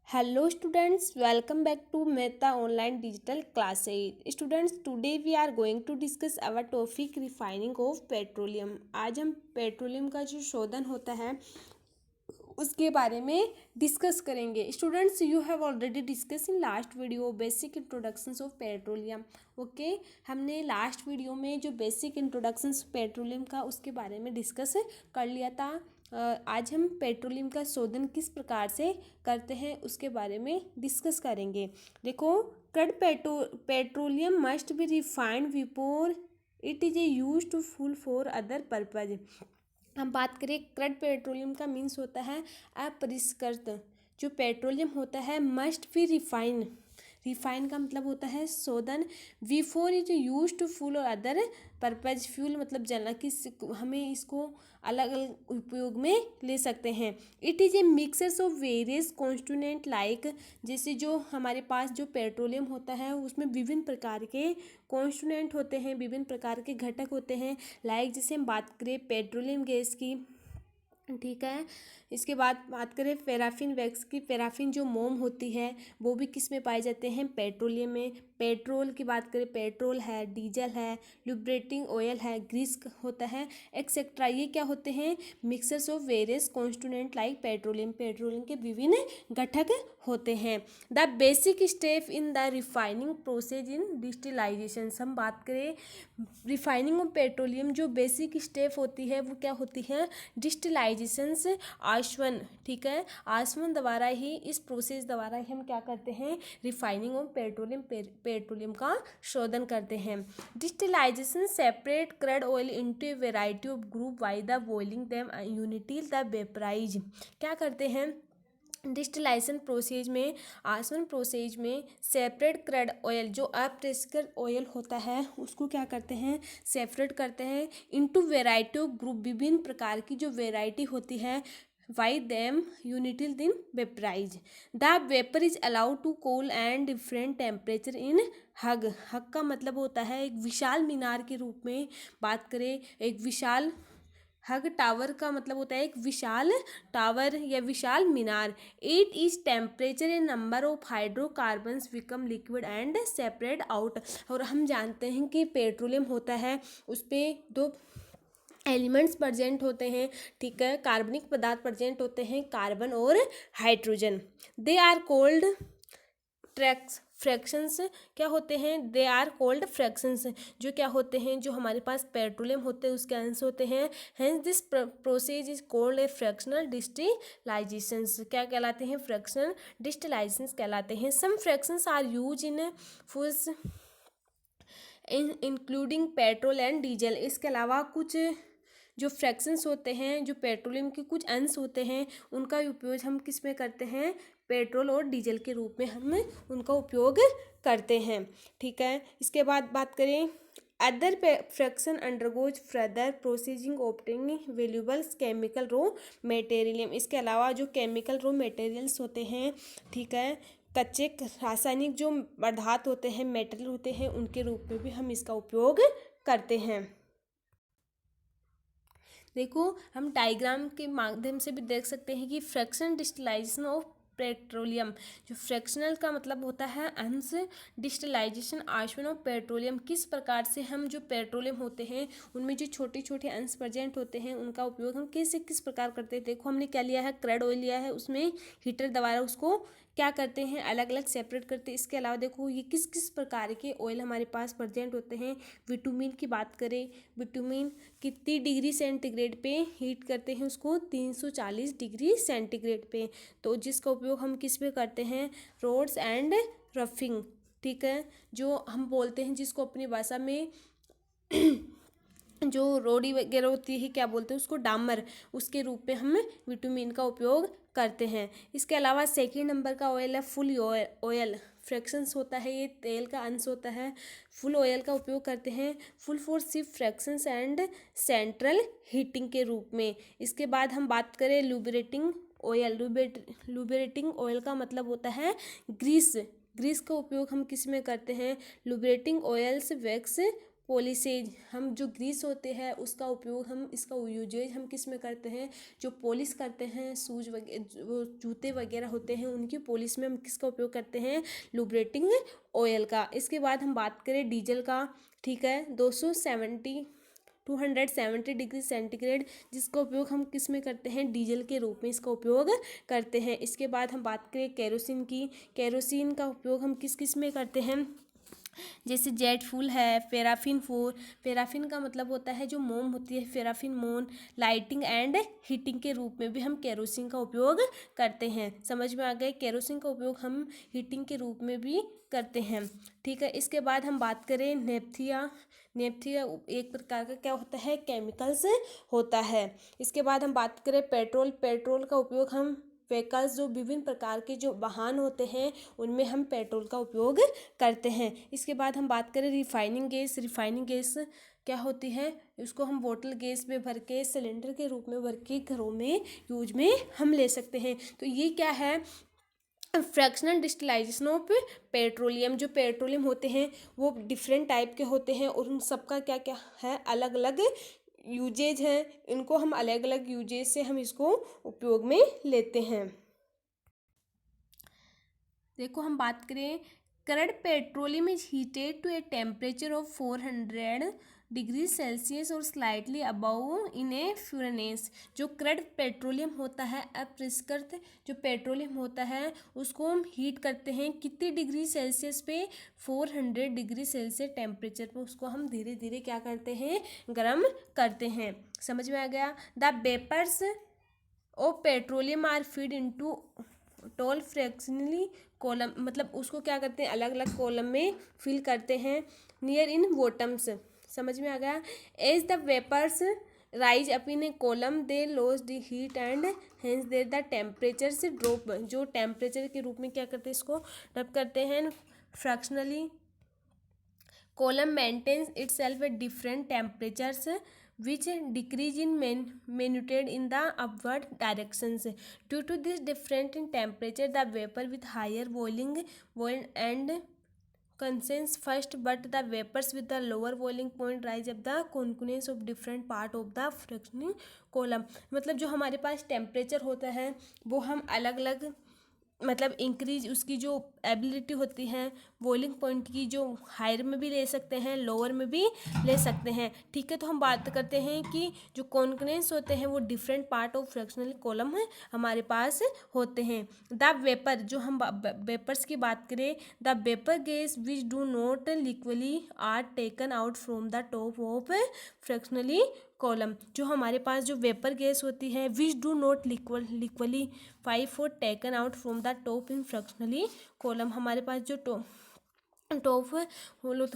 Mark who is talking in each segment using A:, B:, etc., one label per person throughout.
A: Hello students, welcome back to Meta Online Digital Classes. Students, today we are going to discuss our topic refining of petroleum. आज हम petroleum का जो शोधन होता है उसके बारे में डिस्कस करेंगे. Students, you have already discuss in last video basic introductions of petroleum. Okay, हमने लास्ट वीडियो में जो बेसिक इंट्रोडक्शंस पेट्रोलियम का उसके बारे में डिस्कस कर लिया था. आज हम पेट्रोलियम का शोधन किस प्रकार से करते हैं उसके बारे में डिस्कस करेंगे. देखो, petroleum must be refined before it is use to full for other purpose. हम बात करें, क्रड पेट्रोलियम का मीन्स होता है अपरिष्कृत. जो पेट्रोलियम होता है मस्ट बी रिफाइन. रिफाइन का मतलब होता है शोधन. Before it use to full और अदर पर्पज. फ्यूल मतलब जलना, किस हमें इसको अलग अलग उपयोग में ले सकते हैं. It is a mixers of various constituent like, जैसे जो हमारे पास जो पेट्रोलियम होता है उसमें विभिन्न प्रकार के कॉन्स्टिट्यूएंट होते हैं, विभिन्न प्रकार के घटक होते हैं. लाइक जैसे हम बात करें पेट्रोलियम गैस की, ठीक है. इसके बाद बात करें पैराफिन वैक्स की. पैराफिन जो मोम होती है वो भी किस में पाए जाते हैं? पेट्रोलियम में. पेट्रोल की बात करें, पेट्रोल है, डीजल है, लुब्रेटिंग ऑयल है, ग्रीस होता है, एक्सेट्रा. ये क्या होते हैं? Mixtures of various constituent like petroleum. Petroleum के विभिन्न घटक होते हैं. The basic step in the refining process in distillation. हम बात करें रिफाइनिंग ऑफ पेट्रोलियम, जो बेसिक स्टेप होती है वो क्या होती है? डिस्टिलाइजेशन से आसवन. ठीक है, आसवन द्वारा ही, इस प्रोसेस द्वारा ही हम क्या करते हैं? रिफाइनिंग ऑफ पेट्रोलियम का शोधन करते हैं. Distillation separate crude oil into a variety of group by the boiling them until the vaporise. क्या करते हैं डिस्टिलाइजेशन प्रोसेज में, आसवन प्रोसेज में सेपरेट क्रड ऑयल, जो अपरिष्कृत ऑयल होता है उसको क्या करते हैं? सेपरेट करते हैं इनटू वेराइटी ऑफ ग्रुप. विभिन्न प्रकार की जो वेराइटी होती है, Y them until then vaporise. The vapour is allowed to cool and different temperature in hug. Hug का मतलब होता है एक विशाल मीनार के रूप में. बात करें एक विशाल हग टावर का मतलब होता है एक विशाल टावर या विशाल मीनार. It is temperature a number of hydrocarbons become liquid and separate out. और हम जानते हैं कि पेट्रोलियम होता है उस पर दो एलिमेंट्स प्रेजेंट होते हैं. ठीक है, कार्बनिक पदार्थ प्रेजेंट होते हैं, कार्बन और hydrogen. They are called fractions. क्या होते हैं? They are called fractions. जो क्या होते हैं? जो हमारे पास पेट्रोलियम होते हैं उसके अंश होते हैं. Hence this process is called a fractional distillations. क्या कहलाते हैं? फ्रैक्शनल डिस्टिलाइजेशंस कहलाते हैं. Some fractions are use in foods including petrol and diesel. इसके अलावा कुछ जो फ्रैक्शंस होते हैं, जो पेट्रोलियम के कुछ अंश होते हैं, उनका उपयोग हम किस में करते हैं? पेट्रोल और डीजल के रूप में हम उनका उपयोग करते हैं. ठीक है, इसके बाद बात करें other fraction undergoes further processing obtaining valuables chemical raw material. इसके अलावा जो केमिकल रो मटेरियल्स होते हैं, ठीक है, कच्चे रासायनिक जो पदार्थ होते हैं, मेटल होते हैं, उनके रूप में भी हम इसका उपयोग करते हैं. देखो, हम डायग्राम के माध्यम से भी देख सकते हैं कि फ्रैक्शन डिस्टिलाइजेशन ऑफ पेट्रोलियम. जो फ्रैक्शनल का मतलब होता है अंश, डिस्टिलाइजेशन आसवन ऑफ पेट्रोलियम. किस प्रकार से हम जो पेट्रोलियम होते हैं उनमें जो छोटे छोटे अंश प्रेजेंट होते हैं उनका उपयोग हम किस प्रकार करते हैं. देखो, हमने क्या लिया है? क्रड ऑयल लिया है, उसमें हीटर द्वारा उसको क्या करते हैं? अलग अलग सेपरेट करते हैं. इसके अलावा देखो ये किस किस प्रकार के ऑयल हमारे पास प्रेजेंट होते हैं. विटामिन की बात करें, विटामिन कितनी डिग्री सेंटीग्रेड पे हीट करते हैं? उसको 340 डिग्री सेंटीग्रेड पे. तो जिसका उपयोग हम किस पे करते हैं? Roads and roofing. ठीक है, जो हम बोलते हैं जिसको अपनी भाषा में जो रोडी वगैरह होती है, क्या बोलते हैं उसको? डामर. उसके रूप में हम विटामिन का उपयोग करते हैं. इसके अलावा सेकेंड नंबर का ऑयल है फुल ऑयल. फ्रैक्शंस होता है, ये तेल का अंश होता है. फुल ऑयल का उपयोग करते हैं full for ship fractions and central heating के रूप में. इसके बाद हम बात करें लुब्रेटिंग ऑयल. लुब्रेटिंग ऑयल का मतलब होता है ग्रीस. ग्रीस का उपयोग हम किस में करते हैं? लुब्रेटिंग ऑयल्स वैक्स पॉलिशेज, हम जो ग्रीस होते हैं उसका उपयोग, हम इसका यूजेज हम किस में करते हैं, जो पॉलिश करते हैं शूज वगैरह, वो जूते वगैरह होते हैं उनकी पॉलिश में हम किसका उपयोग करते हैं, लुब्रेटिंग ऑयल का। इसके बाद हम बात करें डीजल का, ठीक है, 270 डिग्री सेंटीग्रेड, जिसका उपयोग हम किस में करते हैं, डीजल के रूप में इसका उपयोग करते हैं। इसके बाद हम बात करें केरोसिन की, केरोसिन का उपयोग हम किस किस में करते हैं, जैसे जेट फूल है, पैराफिन फूल, पैराफिन का मतलब होता है जो मोम होती है, पैराफिन मोम, लाइटिंग एंड हीटिंग के रूप में भी हम केरोसिन का उपयोग करते हैं। समझ में आ गए, केरोसिन का उपयोग हम हीटिंग के रूप में भी करते हैं, ठीक है। इसके बाद हम बात करें नेपथिया, नेपथिया एक प्रकार का क्या होता है, केमिकल्स होता है। इसके बाद हम बात करें पेट्रोल, पेट्रोल का उपयोग हम व्हीकल्स, जो विभिन्न प्रकार के जो वाहन होते हैं उनमें हम पेट्रोल का उपयोग करते हैं। इसके बाद हम बात करें रिफाइनिंग गैस, रिफाइनिंग गैस क्या होती है, उसको हम बोतल गैस में भर के, सिलेंडर के रूप में भर के घरों में यूज में हम ले सकते हैं। तो ये क्या है, फ्रैक्शनल डिस्टिलाइजेशन ऑफ पेट्रोलियम। जो पेट्रोलियम होते हैं वो डिफरेंट टाइप के होते हैं और उन सबका क्या क्या है, अलग अलग यूजेज हैं, इनको हम अलग अलग यूजेज से हम इसको उपयोग में लेते हैं। देखो हम बात करें, current petroleum is heated to a temperature of 400 degree Celsius और slightly above in a furnace. जो करंट पेट्रोलियम होता है, अपरिष्कृत जो पेट्रोलियम होता है उसको हम हीट करते हैं कितनी डिग्री सेल्सियस पे, 400 डिग्री सेल्सियस टेम्परेचर पे उसको हम धीरे धीरे क्या करते हैं, गर्म करते हैं। समझ में आ गया। The vapours of petroleum are feed into tall fractionally column, मतलब उसको क्या करते हैं, अलग अलग कॉलम में फिल करते हैं, नियर इन बॉटम्स। समझ में आ गया। As the vapours rise up in a column they lose the heat and hence there the temperature से ड्रॉप। जो टेम्परेचर के रूप में क्या करते हैं, इसको ड्रॉप करते हैं fractionally. Column maintains itself at different temperatures which decrease in magnitude in the upward directions. Due to this difference in temperature, the vapor with higher boiling point and condense first, but the vapors with the lower boiling point rise up the concurrence of different part of the fractioning column. मतलब जो हमारे पास temperature होता है वो हम अलग अलग, मतलब इंक्रीज उसकी जो एबिलिटी होती है बॉइलिंग पॉइंट की, जो हायर में भी ले सकते हैं, लोअर में भी ले सकते हैं, ठीक है। तो हम बात करते हैं कि जो कॉन्कनेंस होते हैं वो different part of fractional column है हमारे पास होते हैं। द वेपर, जो हम वेपर्स की बात करें, the vapour gas which do not liquefy are taken out from the top of fractionally column. जो हमारे पास जो वेपर गैस होती है विच डू नॉट लिक्वली 5 और taken out from the top in fractionally column, हमारे पास जो टॉप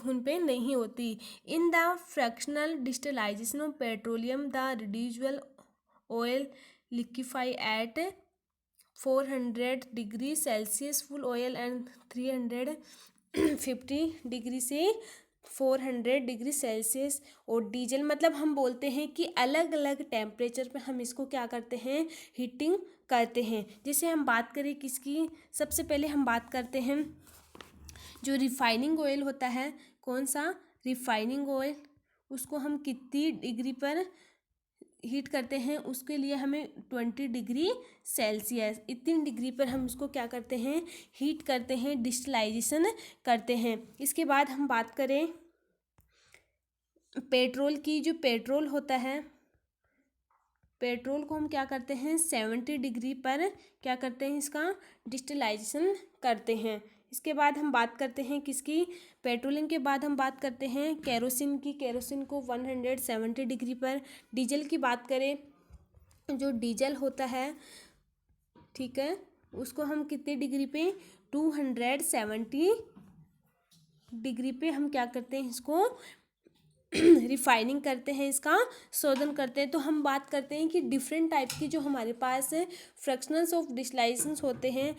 A: उन पे नहीं होती। In the fractional distillation of petroleum the residual oil liquefy at 400 degree Celsius fuel oil and 350 degree से 400 डिग्री सेल्सियस। और डीजल, मतलब हम बोलते हैं कि अलग अलग टेम्परेचर पे हम इसको क्या करते हैं, हीटिंग करते हैं। जैसे हम बात करें किसकी, सबसे पहले हम बात करते हैं जो रिफाइनिंग ऑयल होता है, कौन सा, रिफाइनिंग ऑयल, उसको हम कितनी डिग्री पर हीट करते हैं, उसके लिए हमें 20 डिग्री सेल्सियस, इतनी डिग्री पर हम उसको क्या करते हैं, हीट करते हैं, डिस्टिलाइजेशन करते हैं। इसके बाद हम बात करें पेट्रोल की, जो पेट्रोल होता है, पेट्रोल को हम क्या करते हैं 70 डिग्री पर क्या करते हैं, इसका डिस्टिलाइजेशन करते हैं। इसके बाद हम बात करते हैं किसकी, पेट्रोलियम के बाद हम बात करते हैं केरोसिन की, केरोसिन को 170 डिग्री पर। डीजल की बात करें, जो डीजल होता है, ठीक है, उसको हम कितने डिग्री पे, 270 डिग्री पे हम क्या करते हैं, इसको रिफाइनिंग करते हैं, इसका शोधन करते हैं। तो हम बात करते हैं कि डिफरेंट टाइप की जो हमारे पास फ्रैक्शनल्स ऑफ डिस्टिलाइजेशंस होते हैं,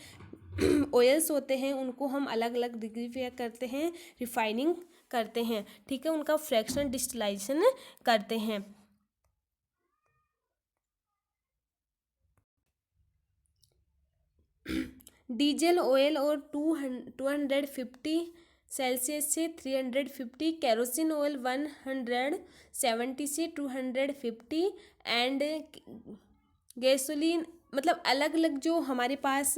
A: ऑयल्स होते हैं, उनको हम अलग अलग डिग्री पे करते हैं, रिफाइनिंग करते हैं, ठीक है, उनका फ्रैक्शनल डिस्टिलाइजेशन करते हैं। डीजल ऑयल और 250 सेल्सियस से 350, केरोसिन ऑयल 170 से 250 एंड गैसोलीन, मतलब अलग अलग जो हमारे पास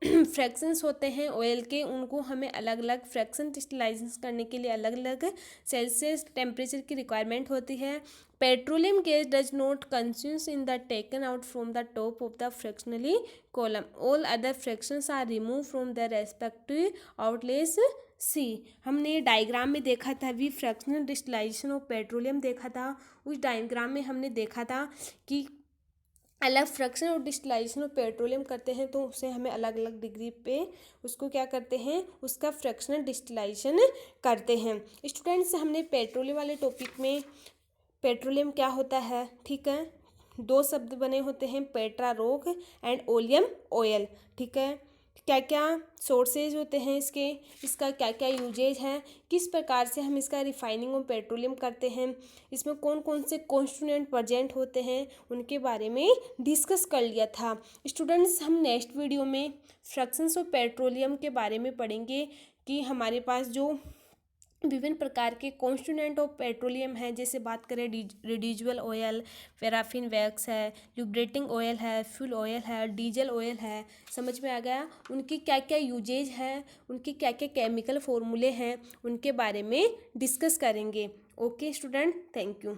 A: फ्रैक्शंस होते हैं ऑयल के, उनको हमें अलग अलग फ्रैक्शन डिस्टिलाइजेशन करने के लिए अलग अलग सेल्सियस टेम्परेचर की रिक्वायरमेंट होती है। Petroleum gas does not consumes in the taken out from the top of the fractionally column, all other fractions are remove from the respective outlets see. हमने डायग्राम में देखा था अभी फ्रैक्शनल डिस्टिलाइजेशन ऑफ पेट्रोलियम देखा था। उस diagram में हमने देखा था कि अलग फ्रैक्शन और डिस्टिलाइजेशन ऑफ पेट्रोलियम करते हैं तो उसे हमें अलग अलग डिग्री पे उसको क्या करते हैं, उसका फ्रैक्शनल डिस्टिलाइजेशन करते हैं। स्टूडेंट्स, हमने पेट्रोलियम वाले टॉपिक में पेट्रोलियम क्या होता है, ठीक है, दो शब्द बने होते हैं, Petra rock and oleum oil, ठीक है। क्या क्या सोर्सेज होते हैं इसके, इसका क्या क्या यूजेज है, किस प्रकार से हम इसका रिफाइनिंग ऑफ पेट्रोलियम करते हैं, इसमें कौन कौन से कॉन्स्टिट्यूएंट प्रेजेंट होते हैं, उनके बारे में डिस्कस कर लिया था। स्टूडेंट्स, हम नेक्स्ट वीडियो में फ्रैक्शंस ऑफ पेट्रोलियम के बारे में पढ़ेंगे कि हमारे पास जो विभिन्न प्रकार के कॉन्स्टिट्यूएंट ऑफ पेट्रोलियम हैं, जैसे बात करें रेडिजुअल ऑयल, पैराफिन वैक्स है, लुब्रेटिंग ऑयल है, फ्यूल ऑयल है, डीजल ऑयल है, समझ में आ गया, उनकी क्या क्या यूजेज है, उनके क्या क्या केमिकल फॉर्मूले हैं, उनके बारे में डिस्कस करेंगे। Okay student, thank you.